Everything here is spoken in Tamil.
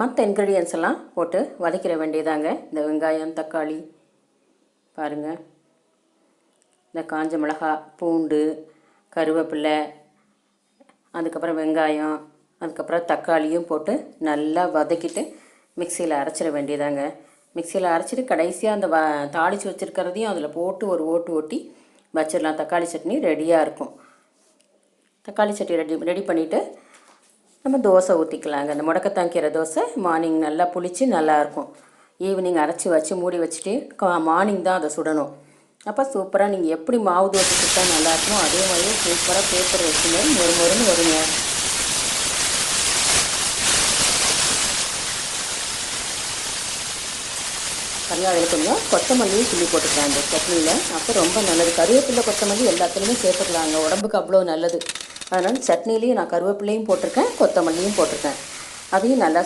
மற்ற இன்க்ரீடியன்ஸ் எல்லாம் போட்டு வதக்கிற வேண்டியதாங்க. இந்த வெங்காயம், தக்காளி பாருங்கள், இந்த காஞ்ச மிளகா, பூண்டு, கருவேப்பிலை, அதுக்கப்புறம் வெங்காயம், அதுக்கப்புறம் தக்காளியும் போட்டு நல்லா வதக்கிட்டு மிக்சியில் அரைச்சிட வேண்டியதாங்க. மிக்சியில் அரைச்சிட்டு கடைசியாக அந்த தாளித்து வச்சுருக்கிறதையும் அதில் போட்டு ஒரு ஓட்டு ஓட்டி வச்சிடலாம். தக்காளி சட்னி ரெடியாக இருக்கும். தக்காளி சட்னி ரெடி பண்ணிவிட்டு நம்ம தோசை ஊற்றிக்கலாங்க. அந்த முடக்கத்தான் கீரை தோசை மார்னிங் நல்லா புளிச்சு நல்லாயிருக்கும். ஈவினிங் அரைச்சி வச்சு மூடி வச்சுட்டு மார்னிங் தான் அதை சுடணும். அப்போ சூப்பராக நீங்கள் எப்படி மாவு தோசை சுட்டால் நல்லாயிருக்கும் அதே மாதிரியே சூப்பராக பேப்பர் வச்சுமே மொறுன்னு வருங்க. பாருங்கள், அதில் கொஞ்சம் கொத்தமல்லியும் கிள்ளி போட்டுக்கலாம் அந்த சட்னியில். அப்போ ரொம்ப நல்லது. கருவேப்பிலை, கொத்தமல்லி எல்லாத்துலேயுமே சேர்த்துக்கலாங்க, உடம்புக்கு அவ்வளோ நல்லது. அதனால் சட்னிலேயும் நான் கருவேப்பிலையும் போட்டிருக்கேன், கொத்தமல்லியும் போட்டிருக்கேன். அதையும் நல்லா